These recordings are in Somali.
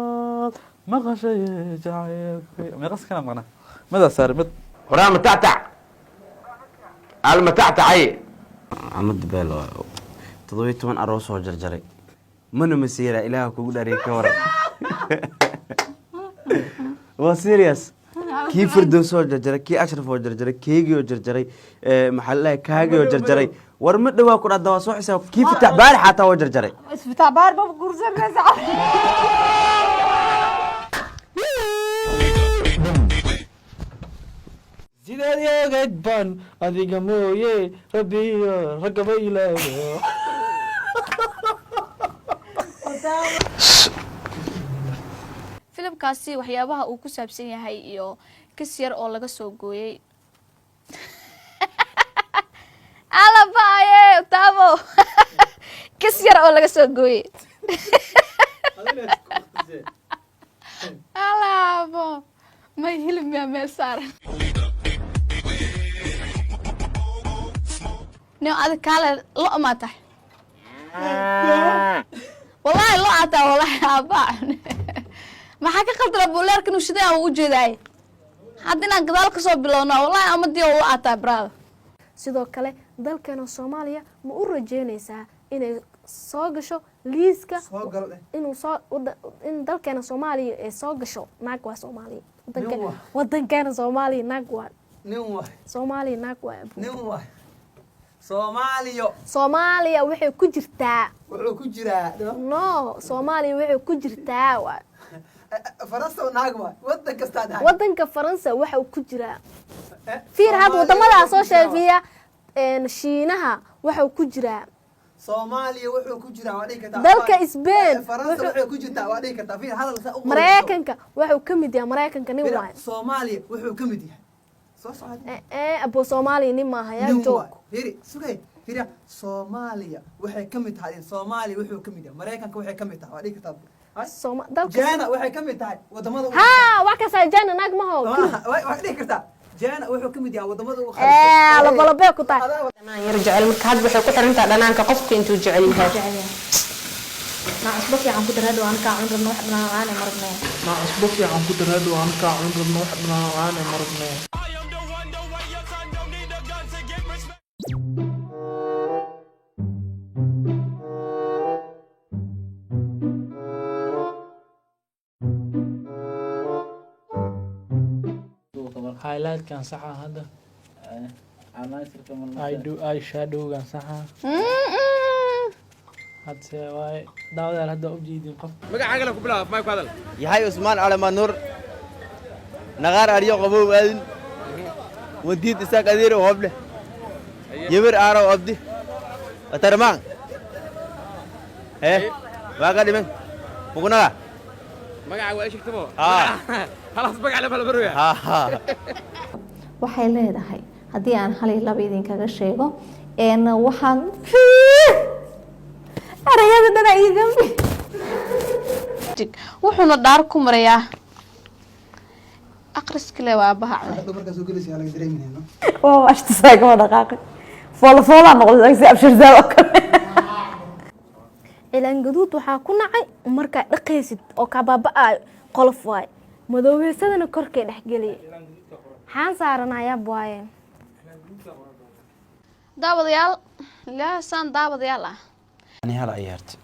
waxaad maqashay jacaylkay meeqas kana maqnaa mada saar mid ورا متعتع المتعتعي عمد بيلو تضويت من أروس وجرجري منو مسيرة إله كقول أريك ورا وسيريس كي فردوس وجرجري كي أشرف وجرجري كي جي وجرجري محله كاجي وجرجري ورمد دوا كرة دوا صح حساب كيف تعبار حتى وجرجري في تعبار بابا قرزر نزع sidaad yaagayd baan adiga mooye rabbiyo ragaba ilaayo filimkaasi waxyaabaha uu ku saabsan yahay iyo kis yar oo laga soo gooyay alabaaye taabo kis yar oo laga soo gooyay alabo ma hilib yaa meel saaran نو هذا كله لا ما تح والله لا أتا والله أبا ما حكى قدر أبو لير كانوا شداه وجداي حدنا قدالك صوب بلونا والله أمدي والله أتا برا sidoo kale dalkeena Soomaaliya ma u rajeynaysaa inay soo gasho liiska inuu soo in dalkeena Soomaaliya ay soo gasho naag waa Soomaaliya wadankeena Soomaaliya naag waa Soomaaliya naag waa Soomaaliya waxay ku jirtaa no Soomaaliya waxay ku jirtaa waa Faransa naag waa wadan kasta wadanka Faransa waxa uu ku jiraa fiir had wadamada soo sheefiya Shiinaha waxa uu ku jiraa Soomaaliya wuxuu ku jiraa waa dhigata dalka Spain Faransa wuxuu ku jirtaa waa dhigata fiir hadal sa ugu Mareykanka waxa uu kamid yahay Mareykanka nin waa Soomaaliya wuxuu kamid yahay abo Soomaaliya nin ma haya joog fiir sugay fiir Soomaaliya waxay kamid tahay Soomaaliya wuxuu kamid yahay Mareykanka waxay kamid tahay waa dhigata Jana waxay kamid tahay wadamada ha wax ka saa Jana naag ma ho wax dhigata Jana wuxuu kamid yahay wadamada ugu khatarsan la balabay ku tahay dhanaan yar jecel marka had waxay ku xirantaa dhanaanka qofka intuu jecel yahay ma asbaq aan ku darado aan ka cun rabno wax dhanaan aan marnay ma asbaq aan ku darado aan ka cun rabno wax dhanaan aan marnay highlight kan saxa hada I shadow kan saxa hadse way daawada hada u jeedin qof magacaaga ku bilaab ma ku hadal yahay Usmaan Cali Manur nagaar ariyo qabow aadin wadid isaaq adeer oo hoble yibir aaro abdi atarmaan waaga dhiman mugunaga magacaaga waa sheegtamo خلاص بقى على بالبرويا waxay leedahay hadii aan hal laba idin kaga sheego waxaan arayada dana iigan wuxuuna dhaar ku marayaa aqriskale waa baha marka soo galaysa laga dareeminayno waa washta saaga dhaqaaqay foolfoola noqday si abshir zaab ilaan gaduud waxa ku nacay marka dhaqaysid oo ka baabaa qolof waay madoweysadana korkay dhaxgeliyay xaan saaranayaa bwaayeen daawadayaal ilaa san daawadayaal ah ani hal ciyaarti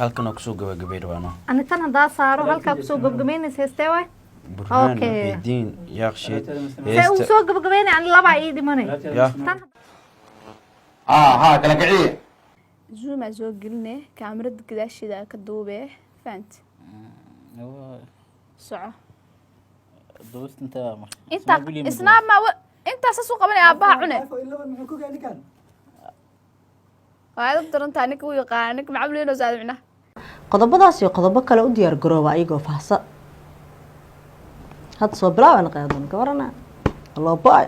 halkan oo kusoo gabagabay raano ani tan hada saaro halka kusoo gabagabeynaysa heestay way okay diin yaaqsheed heesta uu soo gabagabeynay ani laba ii dhimanay tan ha kala kiciye zoom soo gelinay kaamirada gadaashida ka duubay fant ساعة دوست انت اسناب ما انت اساسو قبل ابا عونه هذا درنت انك و يقانك معاملين وزاد معنا qodobadaas iyo qodobo kale u diyaar garooba ayagoo faahsa had soo bilaaban qaadan ka warana loo baay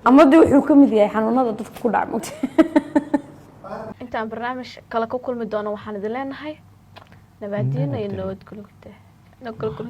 amadu wuxuu kamid yahay xanuunada dadka ku dhacmo intaan barnaamij kala ku kulmi doono waxaan idin leenahay نبادين ينود كل كده نقول كل